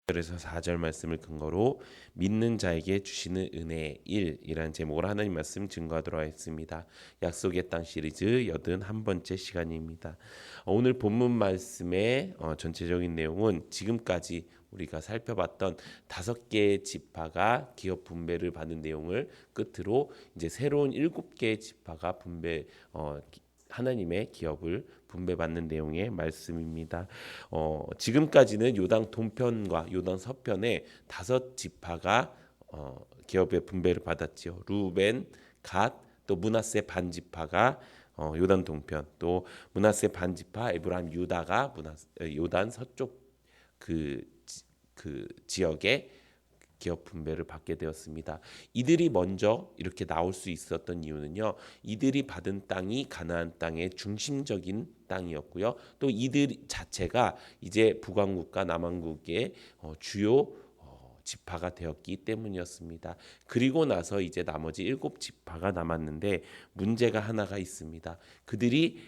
그래서 4절 말씀을 근거로 믿는 자에게 주시는 은혜의 1이라는 제목으로 하나님 말씀 증거하도록 하겠습니다. 약속의 땅 시리즈 81번째 시간입니다. 오늘 본문 말씀의 전체적인 내용은 지금까지 우리가 살펴봤던 5개의 지파가 기업 분배를 받은 내용을 끝으로 이제 새로운 7개의 지파가 하나님의 기업을 분배받는 내용의 말씀입니다. 지금까지는 요단 동편과 요단 서편에 5지파가 기업의 분배를 받았지요. 루벤, 갓, 또 므낫세 반지파가 요단 동편, 또 므낫세 반지파, 에브라임, 유다가 요단 서쪽 그 지역에 기업 분배를 받게 되었습니다. 이들이 먼저 이렇게 나올 수 있었던 이유는요. 이들이 받은 땅이 가나안 땅의 중심적인 땅이었고요. 또 이들 자체가 이제 북왕국과 남왕국의 주요 지파가 되었기 때문이었습니다. 그리고 나서 이제 나머지 7지파가 남았는데 문제가 하나가 있습니다. 그들이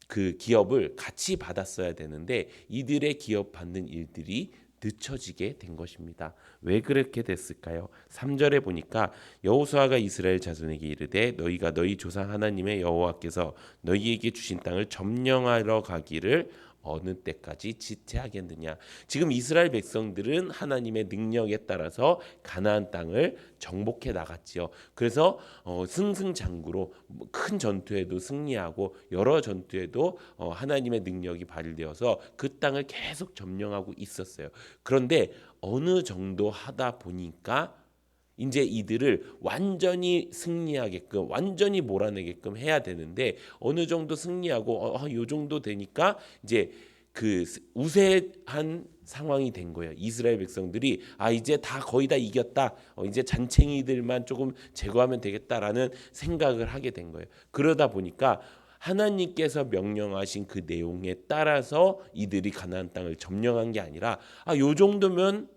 그 기업을 같이 받았어야 되는데 이들의 기업 받는 일들이 늦춰지게 된 것입니다. 왜 그렇게 됐을까요? 3절에 보니까 여호수아가 이스라엘 자손에게 이르되 너희가 너희 조상 하나님의 여호와께서 너희에게 주신 땅을 점령하러 가기를 어느 때까지 지체하겠느냐. 지금 이스라엘 백성들은 하나님의 능력에 따라서 가나안 땅을 정복해 나갔지요. 그래서 승승장구로 큰 전투에도 승리하고 여러 전투에도 하나님의 능력이 발휘되어서 그 땅을 계속 점령하고 있었어요. 그런데 어느 정도 하다 보니까 이제 이들을 완전히 승리하게끔 완전히 몰아내게끔 해야 되는데 어느 정도 승리하고 요 정도 되니까 이제 그 우세한 상황이 된 거예요. 이스라엘 백성들이 이제 다 거의 다 이겼다. 이제 잔챙이들만 조금 제거하면 되겠다라는 생각을 하게 된 거예요. 그러다 보니까 하나님께서 명령하신 그 내용에 따라서 이들이 가나안 땅을 점령한 게 아니라 요 정도면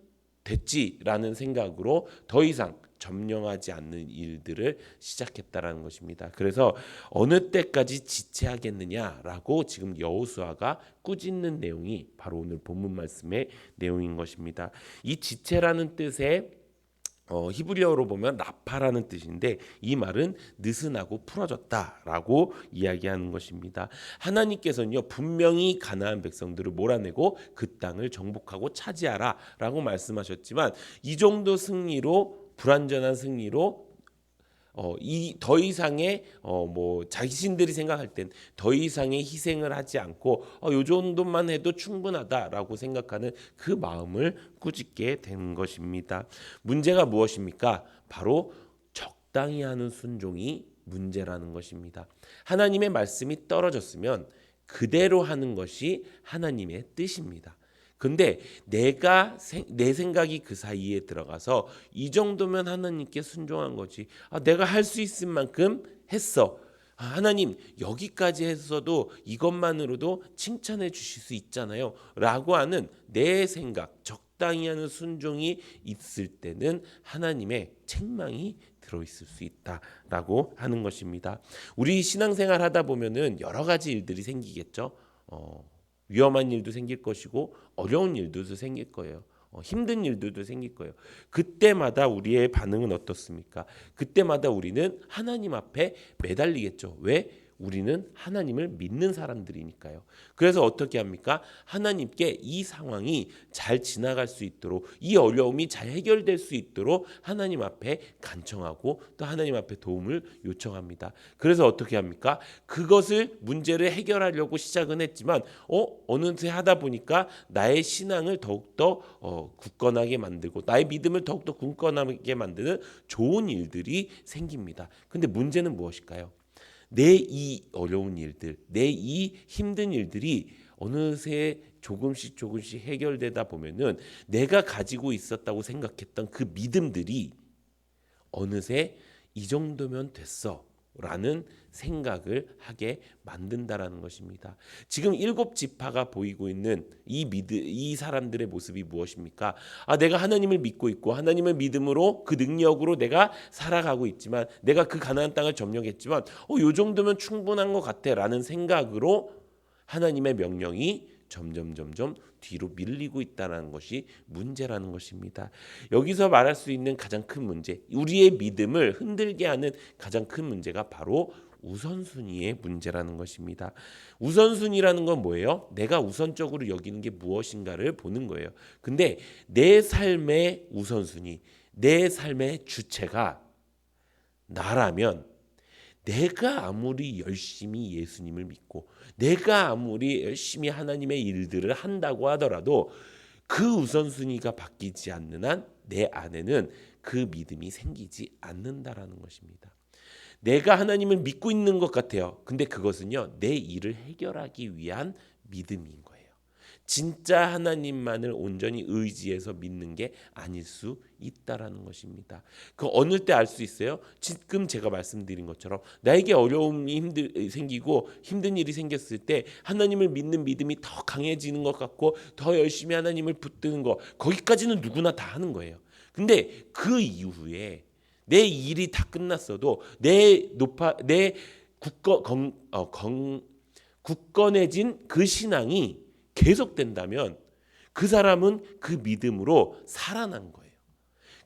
됐지라는 생각으로 더 이상 점령하지 않는 일들을 시작했다라는 것입니다. 그래서 어느 때까지 지체하겠느냐라고 지금 여호수아가 꾸짖는 내용이 바로 오늘 본문 말씀의 내용인 것입니다. 이 지체라는 뜻의 히브리어로 보면 라파라는 뜻인데 이 말은 느슨하고 풀어졌다라고 이야기하는 것입니다. 하나님께서는요 분명히 가나안 백성들을 몰아내고 그 땅을 정복하고 차지하라라고 말씀하셨지만 이 정도 승리로 불완전한 승리로 이 더 이상의 자신들이 생각할 땐 더 이상의 희생을 하지 않고 요 정도만 해도 충분하다라고 생각하는 그 마음을 꾸짖게 된 것입니다. 문제가 무엇입니까? 바로 적당히 하는 순종이 문제라는 것입니다. 하나님의 말씀이 떨어졌으면 그대로 하는 것이 하나님의 뜻입니다. 근데 내 생각이 그 사이에 들어가서 이 정도면 하나님께 순종한 거지. 내가 할 수 있을 만큼 했어. 하나님 여기까지 했어도 이것만으로도 칭찬해 주실 수 있잖아요. 라고 하는 내 생각, 적당히 하는 순종이 있을 때는 하나님의 책망이 들어있을 수 있다라고 하는 것입니다. 우리 신앙생활 하다 보면은 여러 가지 일들이 생기겠죠. 위험한 일도 생길 것이고 어려운 일들도 생길 거예요. 힘든 일들도 생길 거예요. 그때마다 우리의 반응은 어떻습니까? 그때마다 우리는 하나님 앞에 매달리겠죠. 왜? 우리는 하나님을 믿는 사람들이니까요. 그래서 어떻게 합니까? 하나님께 이 상황이 잘 지나갈 수 있도록 이 어려움이 잘 해결될 수 있도록 하나님 앞에 간청하고 또 하나님 앞에 도움을 요청합니다. 그래서 어떻게 합니까? 그것을 문제를 해결하려고 시작은 했지만 어느새 하다 보니까 나의 신앙을 더욱더 굳건하게 만들고 나의 믿음을 더욱더 굳건하게 만드는 좋은 일들이 생깁니다. 근데 문제는 무엇일까요? 내 이 어려운 일들, 내 이 힘든 일들이 어느새 조금씩 해결되다 보면은 내가 가지고 있었다고 생각했던 그 믿음들이 어느새 이 정도면 됐어 라는 생각을 하게 만든다라는 것입니다. 지금 7지파가 보이고 있는 이 사람들의 모습이 무엇입니까? 내가 하나님을 믿고 있고 하나님의 믿음으로 그 능력으로 내가 살아가고 있지만 내가 그 가나안 땅을 점령했지만 요 정도면 충분한 것 같아라는 생각으로 하나님의 명령이 점점 뒤로 밀리고 있다는 것이 문제라는 것입니다. 여기서 말할 수 있는 가장 큰 문제, 우리의 믿음을 흔들게 하는 가장 큰 문제가 바로 우선순위의 문제라는 것입니다. 우선순위라는 건 뭐예요? 내가 우선적으로 여기는 게 무엇인가를 보는 거예요. 근데 내 삶의 우선순위, 내 삶의 주체가 나라면 내가 아무리 열심히 예수님을 믿고 내가 아무리 열심히 하나님의 일들을 한다고 하더라도 그 우선순위가 바뀌지 않는 한 내 안에는 그 믿음이 생기지 않는다라는 것입니다. 내가 하나님을 믿고 있는 것 같아요. 근데 그것은요, 내 일을 해결하기 위한 믿음인 거예요. 진짜 하나님만을 온전히 의지해서 믿는 게 아닐 수 있다라는 것입니다. 그 어느 때 알 수 있어요? 지금 제가 말씀드린 것처럼 나에게 어려움이 생기고 힘든 일이 생겼을 때 하나님을 믿는 믿음이 더 강해지는 것 같고 더 열심히 하나님을 붙드는 거, 거기까지는 누구나 다 하는 거예요. 근데 그 이후에 내 일이 다 끝났어도 내 굳건해진 그 신앙이 계속된다면 그 사람은 그 믿음으로 살아난 거예요.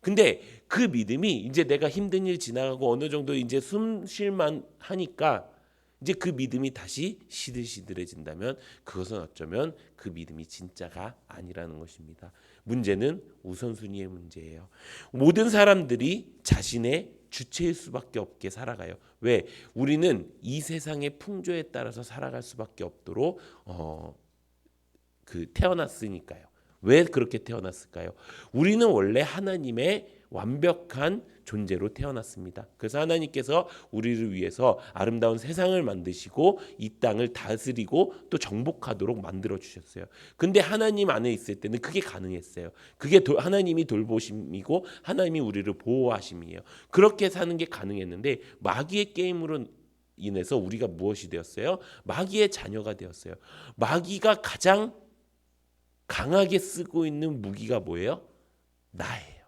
근데 그 믿음이 이제 내가 힘든 일 지나가고 어느 정도 이제 숨 쉴만 하니까 이제 그 믿음이 다시 시들시들해진다면 그것은 어쩌면 그 믿음이 진짜가 아니라는 것입니다. 문제는 우선순위의 문제예요. 모든 사람들이 자신의 주체일 수밖에 없게 살아가요. 왜? 우리는 이 세상의 풍조에 따라서 살아갈 수밖에 없도록 태어났으니까요. 왜 그렇게 태어났을까요? 우리는 원래 하나님의 완벽한 존재로 태어났습니다. 그래서 하나님께서 우리를 위해서 아름다운 세상을 만드시고 이 땅을 다스리고 또 정복하도록 만들어 주셨어요. 근데 하나님 안에 있을 때는 그게 가능했어요. 그게 하나님이 돌보심이고 하나님이 우리를 보호하심이에요. 그렇게 사는 게 가능했는데 마귀의 게임으로 인해서 우리가 무엇이 되었어요? 마귀의 자녀가 되었어요. 마귀가 가장 강하게 쓰고 있는 무기가 뭐예요? 나예요.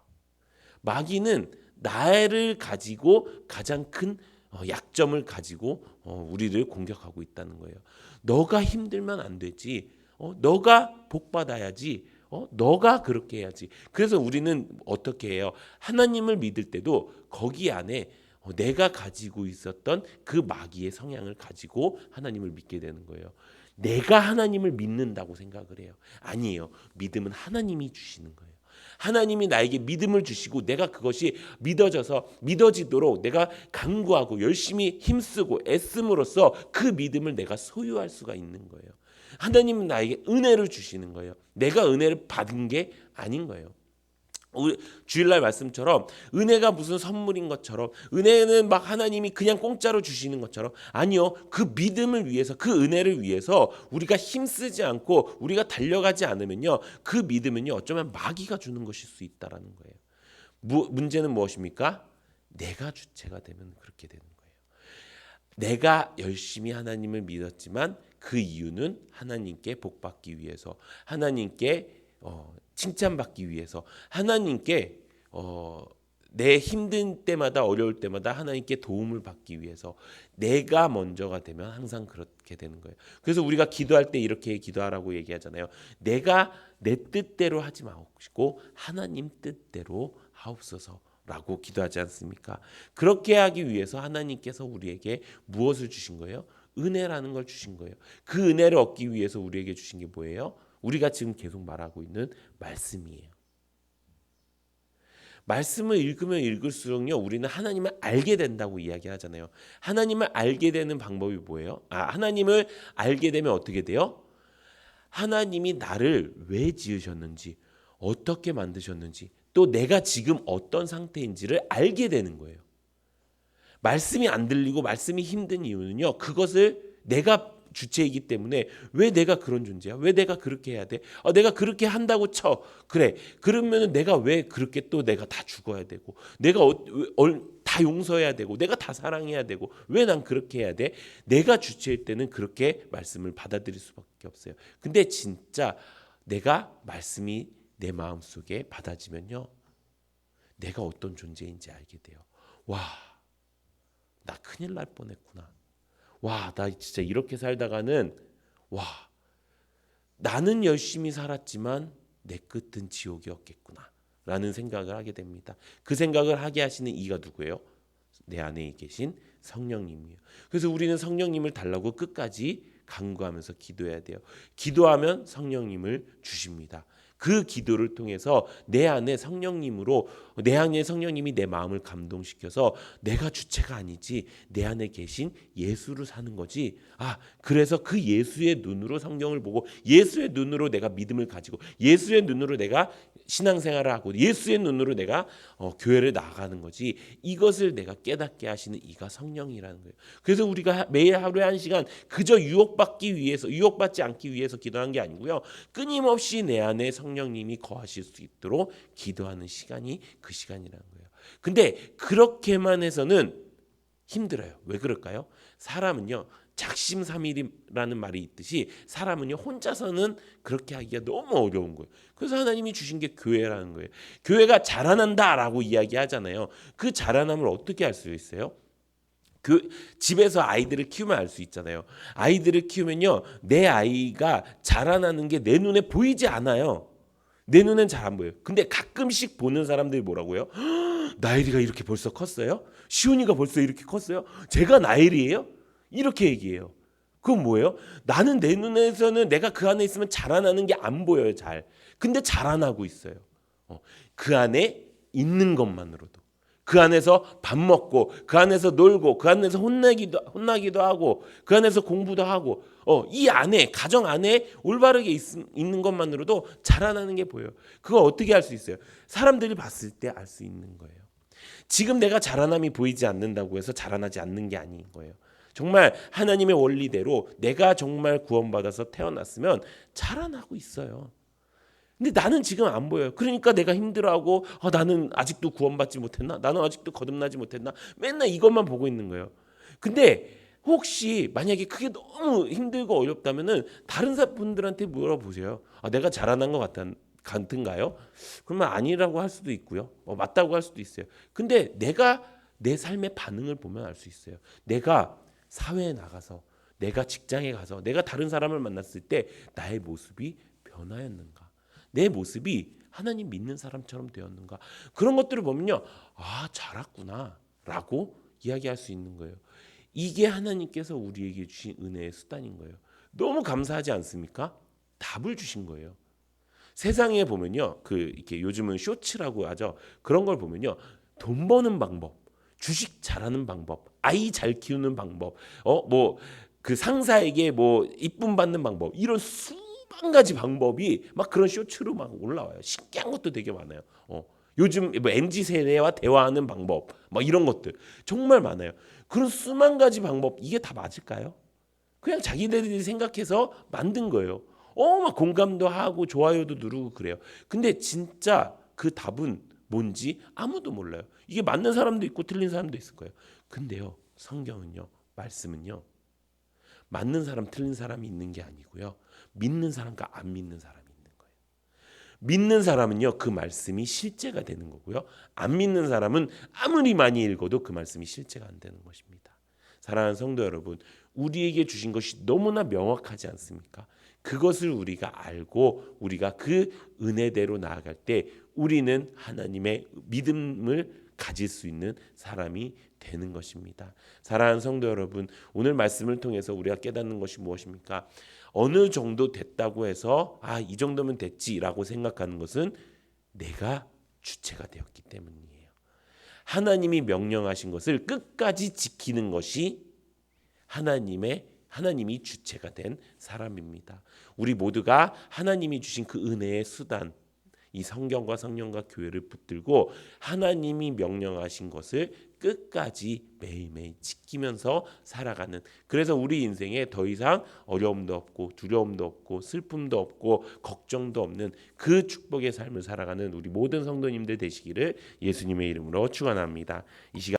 마귀는 나를 가지고 가장 큰 약점을 가지고 우리를 공격하고 있다는 거예요. 너가 힘들면 안 되지. 너가 복 받아야지. 너가 그렇게 해야지. 그래서 우리는 어떻게 해요? 하나님을 믿을 때도 거기 안에 내가 가지고 있었던 그 마귀의 성향을 가지고 하나님을 믿게 되는 거예요. 내가 하나님을 믿는다고 생각을 해요. 아니에요. 믿음은 하나님이 주시는 거예요. 하나님이 나에게 믿음을 주시고 내가 그것이 믿어지도록 내가 간구하고 열심히 힘쓰고 애씀으로써 그 믿음을 내가 소유할 수가 있는 거예요. 하나님은 나에게 은혜를 주시는 거예요. 내가 은혜를 받은 게 아닌 거예요. 주일날 말씀처럼 은혜가 무슨 선물인 것처럼, 은혜는 막 하나님이 그냥 공짜로 주시는 것처럼, 아니요, 그 믿음을 위해서, 그 은혜를 위해서 우리가 힘쓰지 않고 우리가 달려가지 않으면요, 그 믿음은요 어쩌면 마귀가 주는 것일 수 있다라는 거예요. 문제는 무엇입니까? 내가 주체가 되면 그렇게 되는 거예요. 내가 열심히 하나님을 믿었지만 그 이유는 하나님께 복받기 위해서, 하나님께 칭찬받기 위해서, 하나님께 내 힘든 때마다 어려울 때마다 하나님께 도움을 받기 위해서 내가 먼저가 되면 항상 그렇게 되는 거예요. 그래서 우리가 기도할 때 이렇게 기도하라고 얘기하잖아요. 내가 내 뜻대로 하지 마시고 하나님 뜻대로 하옵소서라고 기도하지 않습니까? 그렇게 하기 위해서 하나님께서 우리에게 무엇을 주신 거예요? 은혜라는 걸 주신 거예요. 그 은혜를 얻기 위해서 우리에게 주신 게 뭐예요? 우리가 지금 계속 말하고 있는 말씀이에요. 말씀을 읽으면 읽을수록요, 우리는 하나님을 알게 된다고 이야기하잖아요. 하나님을 알게 되는 방법이 뭐예요? 하나님을 알게 되면 어떻게 돼요? 하나님이 나를 왜 지으셨는지, 어떻게 만드셨는지, 또 내가 지금 어떤 상태인지를 알게 되는 거예요. 말씀이 안 들리고 말씀이 힘든 이유는요, 그것을 내가 주체이기 때문에, 왜 내가 그런 존재야? 왜 내가 그렇게 해야 돼? 내가 그렇게 한다고 쳐. 그래. 그러면은 내가 왜 그렇게 또 내가 다 죽어야 되고, 내가 다 용서해야 되고, 내가 다 사랑해야 되고, 왜 난 그렇게 해야 돼? 내가 주체일 때는 그렇게 말씀을 받아들일 수밖에 없어요. 근데 진짜 내가 말씀이 내 마음속에 받아지면요, 내가 어떤 존재인지 알게 돼요. 와, 나 큰일 날 뻔했구나. 와, 나 진짜 이렇게 살다가는, 와, 나는 열심히 살았지만 내 끝은 지옥이었겠구나 라는 생각을 하게 됩니다. 그 생각을 하게 하시는 이가 누구예요? 내 안에 계신 성령님이에요. 그래서 우리는 성령님을 달라고 끝까지 간구하면서 기도해야 돼요. 기도하면 성령님을 주십니다. 그 기도를 통해서 내 안에 성령님이 내 마음을 감동시켜서 내가 주체가 아니지 내 안에 계신 예수를 사는 거지. 그래서 그 예수의 눈으로 성경을 보고 예수의 눈으로 내가 믿음을 가지고 예수의 눈으로 내가 신앙생활을 하고 예수의 눈으로 내가 교회를 나아가는 거지. 이것을 내가 깨닫게 하시는 이가 성령이라는 거예요. 그래서 우리가 매일 하루에 1시간 그저 유혹받지 않기 위해서 기도하는 게 아니고요. 끊임없이 내 안에 성령님이 거하실 수 있도록 기도하는 시간이 그 시간이라는 거예요. 근데 그렇게만 해서는 힘들어요. 왜 그럴까요? 사람은요, 작심삼일이라는 말이 있듯이 사람은요 혼자서는 그렇게 하기가 너무 어려운 거예요. 그래서 하나님이 주신 게 교회라는 거예요. 교회가 자라난다라고 이야기하잖아요. 그 자라남을 어떻게 할 수 있어요? 그 집에서 아이들을 키우면 알 수 있잖아요. 아이들을 키우면요, 내 아이가 자라나는 게 내 눈에 보이지 않아요. 내 눈엔 잘 안 보여요. 근데 가끔씩 보는 사람들이 뭐라고요? 나일이가 이렇게 벌써 컸어요? 시온이가 벌써 이렇게 컸어요? 제가 나일이에요? 이렇게 얘기해요. 그건 뭐예요? 나는 내 눈에서는 내가 그 안에 있으면 자라나는 게 안 보여요, 잘. 근데 자라나고 있어요. 그 안에 있는 것만으로도. 그 안에서 밥 먹고, 그 안에서 놀고, 그 안에서 혼나기도 하고, 그 안에서 공부도 하고, 이 안에, 가정 안에 올바르게 있는 것만으로도 자라나는 게 보여요. 그거 어떻게 할 수 있어요? 사람들이 봤을 때 알 수 있는 거예요. 지금 내가 자라남이 보이지 않는다고 해서 자라나지 않는 게 아닌 거예요. 정말 하나님의 원리대로 내가 정말 구원받아서 태어났으면 자라나고 있어요. 근데 나는 지금 안 보여요. 그러니까 내가 힘들어하고 나는 아직도 구원받지 못했나? 나는 아직도 거듭나지 못했나? 맨날 이것만 보고 있는 거예요. 근데 혹시 만약에 그게 너무 힘들고 어렵다면은 다른 분들한테 물어보세요. 내가 자라난 것 같은가요? 그러면 아니라고 할 수도 있고요. 맞다고 할 수도 있어요. 근데 내가 내 삶의 반응을 보면 알 수 있어요. 내가 사회에 나가서, 내가 직장에 가서, 내가 다른 사람을 만났을 때 나의 모습이 변화였는가? 내 모습이 하나님 믿는 사람처럼 되었는가? 그런 것들을 보면요, 자랐구나 라고 이야기할 수 있는 거예요. 이게 하나님께서 우리에게 주신 은혜의 수단인 거예요. 너무 감사하지 않습니까? 답을 주신 거예요. 세상에 보면요, 이렇게 요즘은 쇼츠라고 하죠. 그런 걸 보면요, 돈 버는 방법, 주식 잘하는 방법, 아이 잘 키우는 방법, 그 상사에게 이쁨 받는 방법, 이런 수만 가지 방법이 막 그런 쇼츠로 막 올라와요. 신기한 것도 되게 많아요. 요즘 MZ 세대와 대화하는 방법, 막 이런 것들 정말 많아요. 그런 수만 가지 방법, 이게 다 맞을까요? 그냥 자기들이 생각해서 만든 거예요. 막 공감도 하고 좋아요도 누르고 그래요. 근데 진짜 그 답은 뭔지 아무도 몰라요. 이게 맞는 사람도 있고 틀린 사람도 있을 거예요. 근데요, 성경은요, 말씀은요, 맞는 사람 틀린 사람이 있는 게 아니고요, 믿는 사람과 안 믿는 사람이 있는 거예요. 믿는 사람은요, 그 말씀이 실제가 되는 거고요, 안 믿는 사람은 아무리 많이 읽어도 그 말씀이 실제가 안 되는 것입니다. 사랑하는 성도 여러분, 우리에게 주신 것이 너무나 명확하지 않습니까? 그것을 우리가 알고 우리가 그 은혜대로 나아갈 때 우리는 하나님의 믿음을 가질 수 있는 사람이 되는 것입니다. 사랑하는 성도 여러분, 오늘 말씀을 통해서 우리가 깨닫는 것이 무엇입니까? 어느 정도 됐다고 해서 이 정도면 됐지라고 생각하는 것은 내가 주체가 되었기 때문이에요. 하나님이 명령하신 것을 끝까지 지키는 것이 하나님이 주체가 된 사람입니다. 우리 모두가 하나님이 주신 그 은혜의 수단, 이 성경과 성령과 교회를 붙들고 하나님이 명령하신 것을 끝까지 매일매일 지키면서 살아가는, 그래서 우리 인생에 더 이상 어려움도 없고 두려움도 없고 슬픔도 없고 걱정도 없는 그 축복의 삶을 살아가는 우리 모든 성도님들 되시기를 예수님의 이름으로 축원합니다. 이 시간